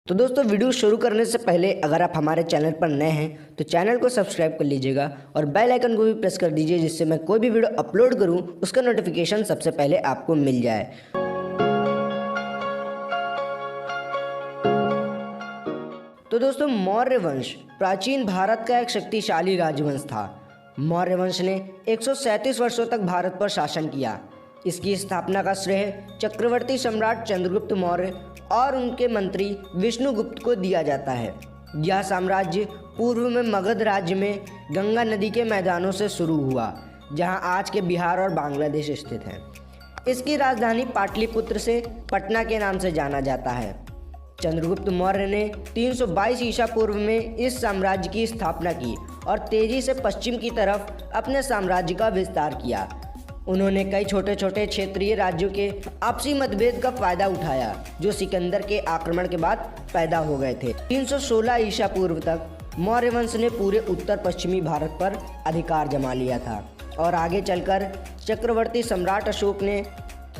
तो दोस्तों वीडियो शुरू करने से पहले अगर आप हमारे चैनल पर नए हैं तो चैनल को सब्सक्राइब कर लीजिएगा और बेल आइकन को भी प्रेस कर दीजिए, जिससे मैं कोई भी वीडियो अपलोड करूं उसका नोटिफिकेशन सबसे पहले आपको मिल जाए। तो दोस्तों, मौर्य वंश प्राचीन भारत का एक शक्तिशाली राजवंश था। मौर्य वंश ने 137 वर्षों तक भारत पर शासन किया। इसकी स्थापना का श्रेय चक्रवर्ती सम्राट चंद्रगुप्त मौर्य और उनके मंत्री विष्णुगुप्त को दिया जाता है। यह साम्राज्य पूर्व में मगध राज्य में गंगा नदी के मैदानों से शुरू हुआ, जहां आज के बिहार और बांग्लादेश स्थित है। इसकी राजधानी पाटलिपुत्र से पटना के नाम से जाना जाता है। चंद्रगुप्त मौर्य ने 322 ईसा पूर्व में इस साम्राज्य की स्थापना की और तेजी से पश्चिम की तरफ अपने साम्राज्य का विस्तार किया। उन्होंने कई छोटे छोटे क्षेत्रीय राज्यों के आपसी मतभेद का फायदा उठाया, जो सिकंदर के आक्रमण के बाद पैदा हो गए थे। 316 ईसा पूर्व तक मौर्य वंश ने पूरे उत्तर पश्चिमी भारत पर अधिकार जमा लिया था और आगे चलकर चक्रवर्ती सम्राट अशोक ने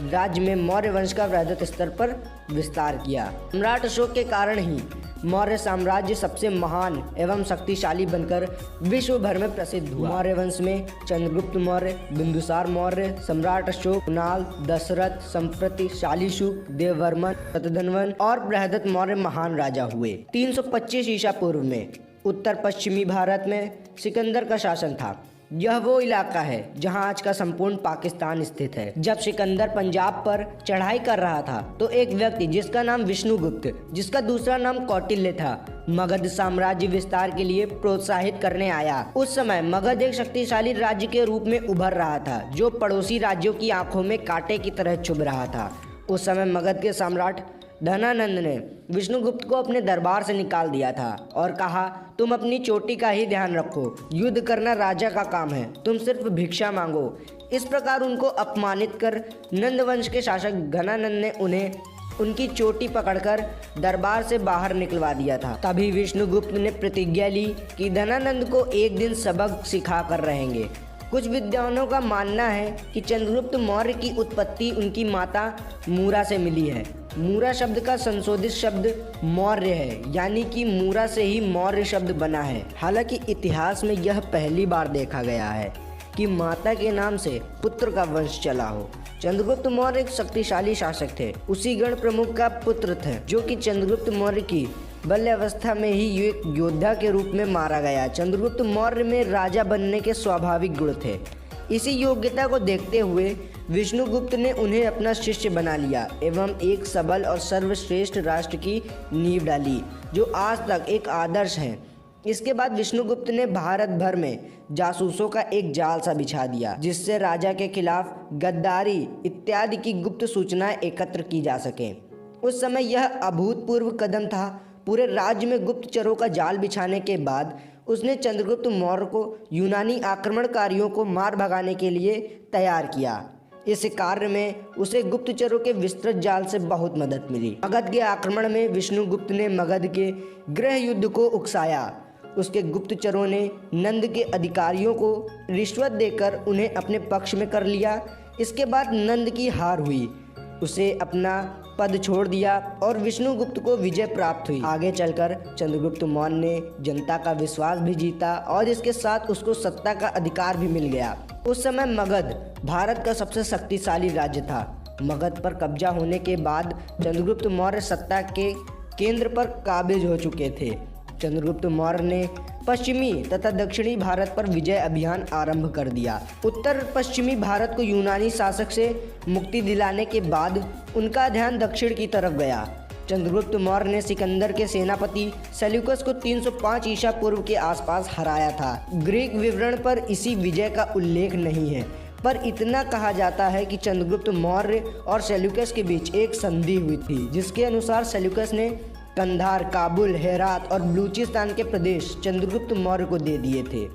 राज्य में मौर्य वंश का वृहद स्तर पर विस्तार किया। सम्राट अशोक के कारण ही मौर्य साम्राज्य सबसे महान एवं शक्तिशाली बनकर विश्व भर में प्रसिद्ध हुआ। मौर्य वंश में चंद्रगुप्त मौर्य, बिंदुसार मौर्य, सम्राट अशोक, कुणाल, दशरथ, संप्रति, शालीशुक, देववर्मन, शतधन्वन और बृहदत्त मौर्य महान राजा हुए। 325 ईसा पूर्व में उत्तर पश्चिमी भारत में सिकंदर का शासन था। यह वो इलाका है जहां आज का संपूर्ण पाकिस्तान स्थित है। जब सिकंदर पंजाब पर चढ़ाई कर रहा था तो एक व्यक्ति जिसका नाम विष्णुगुप्त, जिसका दूसरा नाम कौटिल्य था, मगध साम्राज्य विस्तार के लिए प्रोत्साहित करने आया। उस समय मगध एक शक्तिशाली राज्य के रूप में उभर रहा था, जो पड़ोसी राज्यों की आंखों में कांटे की तरह चुभ रहा था। उस समय मगध के सम्राट धनानंद ने विष्णुगुप्त को अपने दरबार से निकाल दिया था और कहा, तुम अपनी चोटी का ही ध्यान रखो, युद्ध करना राजा का काम है, तुम सिर्फ भिक्षा मांगो। इस प्रकार उनको अपमानित कर नंदवंश के शासक घनानंद ने उन्हें उनकी चोटी पकड़कर दरबार से बाहर निकलवा दिया था। तभी विष्णुगुप्त ने प्रतिज्ञा ली कि धनानंद को एक दिन सबक सिखा कर रहेंगे। कुछ विद्वानों का मानना है कि चंद्रगुप्त मौर्य की उत्पत्ति उनकी माता मूरा से मिली है। मूरा शब्द का संशोधित शब्द मौर्य है, यानी कि मूरा से ही मौर्य शब्द बना है। हालांकि इतिहास में यह पहली बार देखा गया है कि माता के नाम से पुत्र का वंश चला हो। चंद्रगुप्त मौर्य एक शक्तिशाली शासक थे। उसी गण प्रमुख का पुत्र थे, जो कि चंद्रगुप्त मौर्य की बाल्यावस्था में ही एक योद्धा के रूप में मारा गया। चंद्रगुप्त मौर्य में राजा बनने के स्वाभाविक गुण थे। इसी योग्यता को देखते हुए विष्णुगुप्त ने उन्हें अपना शिष्य बना लिया एवं एक सबल और सर्वश्रेष्ठ राष्ट्र की नींव डाली, जो आज तक एक आदर्श है। इसके बाद विष्णुगुप्त ने भारत भर में जासूसों का एक जाल सा बिछा दिया, जिससे राजा के खिलाफ गद्दारी इत्यादि की गुप्त सूचनाएं एकत्र की जा सके। उस समय यह अभूतपूर्व कदम था। पूरे राज्य में गुप्तचरों का जाल बिछाने के बाद उसने चंद्रगुप्त मौर्य को यूनानी आक्रमणकारियों को मार भगाने के लिए तैयार किया। इस कार्य में उसे गुप्तचरों के विस्तृत जाल से बहुत मदद मिली। मगध के आक्रमण में विष्णुगुप्त ने मगध के गृह युद्ध को उकसाया। उसके गुप्तचरों ने नंद के अधिकारियों को रिश्वत देकर उन्हें अपने पक्ष में कर लिया। इसके बाद नंद की हार हुई, उसे अपना पद छोड़ दिया और विष्णुगुप्त को विजय प्राप्त हुई। आगे चलकर चंद्रगुप्त मौर्य ने जनता का विश्वास भी जीता और इसके साथ उसको सत्ता का अधिकार भी मिल गया। उस समय मगध भारत का सबसे शक्तिशाली राज्य था। मगध पर कब्जा होने के बाद चंद्रगुप्त मौर्य सत्ता के केंद्र पर काबिज हो चुके थे। चंद्रगुप्त मौर्य ने पश्चिमी तथा दक्षिणी भारत पर विजय अभियान आरंभ कर दिया। उत्तर पश्चिमी भारत को यूनानी शासक से मुक्ति दिलाने के बाद उनका ध्यान दक्षिण की तरफ गया। चंद्रगुप्त मौर्य ने सिकंदर के सेनापति सेल्यूकस को 305 ईसा पूर्व के आसपास हराया था। ग्रीक विवरण पर इसी विजय का उल्लेख नहीं है, पर इतना कहा जाता है कि चंद्रगुप्त मौर्य और सेल्यूकस के बीच एक संधि हुई थी, जिसके अनुसार सेल्यूकस ने कंधार, काबुल, हेरात और बलूचिस्तान के प्रदेश चंद्रगुप्त मौर्य को दे दिए थे।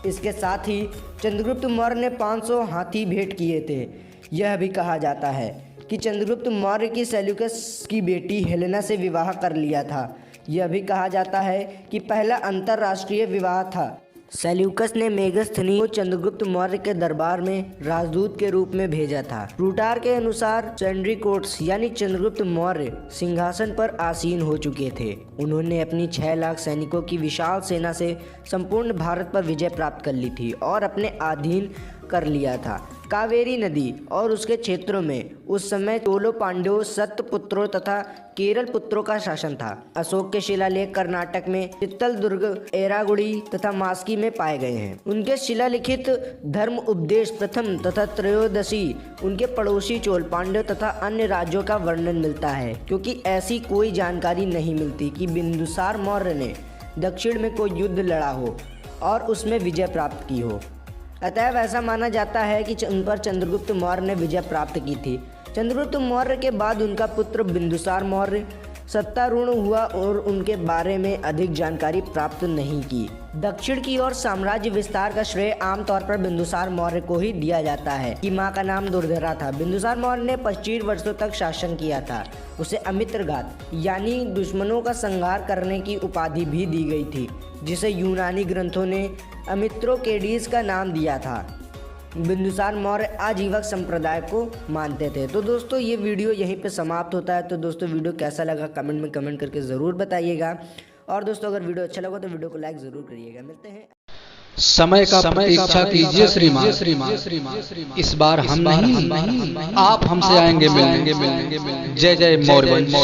इसके साथ ही चंद्रगुप्त मौर्य ने 500 हाथी भेंट किए थे। यह भी कहा जाता है कि चंद्रगुप्त मौर्य की सेल्यूकस की बेटी हेलेना से विवाह कर लिया था। यह भी कहा जाता है कि पहला अंतर्राष्ट्रीय विवाह था। सेल्यूकस ने मेगस्थनी को चंद्रगुप्त मौर्य के दरबार में राजदूत के रूप में भेजा था। प्लूटार के अनुसार चंद्रिकोट्स यानी चंद्रगुप्त मौर्य सिंहासन पर आसीन हो चुके थे। उन्होंने अपनी 6 लाख सैनिकों की विशाल सेना से संपूर्ण भारत पर विजय प्राप्त कर ली थी और अपने अधीन कर लिया था। कावेरी नदी और उसके क्षेत्रों में उस समय चोलो पांड्यों, सत्य पुत्रों तथा केरल पुत्रों का शासन था। अशोक के शिलालेख कर्नाटक में चित्तल दुर्ग, एरागुड़ी तथा मास्की में पाए गए हैं। उनके शिलालिखित धर्म उपदेश प्रथम तथा त्रयोदशी उनके पड़ोसी चोल, पांड्यों तथा अन्य राज्यों का वर्णन मिलता है, क्योंकि ऐसी कोई जानकारी नहीं मिलती कि बिंदुसार मौर्य ने दक्षिण में कोई युद्ध लड़ा हो और उसमें विजय प्राप्त की हो। अतएव ऐसा माना जाता है कि उन पर चंद्रगुप्त मौर्य ने विजय प्राप्त की थी। चंद्रगुप्त मौर्य के बाद उनका पुत्र बिंदुसार मौर्य सत्तारूढ़ हुआ और उनके बारे में अधिक जानकारी प्राप्त नहीं की। दक्षिण की ओर साम्राज्य विस्तार का श्रेय आमतौर पर बिंदुसार मौर्य को ही दिया जाता है कि मां का नाम दुर्धरा था। बिंदुसार मौर्य ने 25 वर्षों तक शासन किया था। उसे अमित्रघात यानी दुश्मनों का संहार करने की उपाधि भी दी गई थी, जिसे यूनानी ग्रंथों ने अमित्रोकेडीज का नाम दिया था। बिंदुसार मौर्य आजीवक संप्रदाय को मानते थे। तो दोस्तों ये वीडियो यहीं पे समाप्त होता है। तो दोस्तों वीडियो कैसा लगा कमेंट में कमेंट करके ज़रूर बताइएगा। और दोस्तों अगर वीडियो अच्छा लगा तो वीडियो को लाइक ज़रूर करिएगा। मिलते हैं। समय का प्रतीक्षा कीजिए श्रीमान, इस बार हम नहीं, आप हमसे आएंगे मिलने। जय जय मौर्य वंश।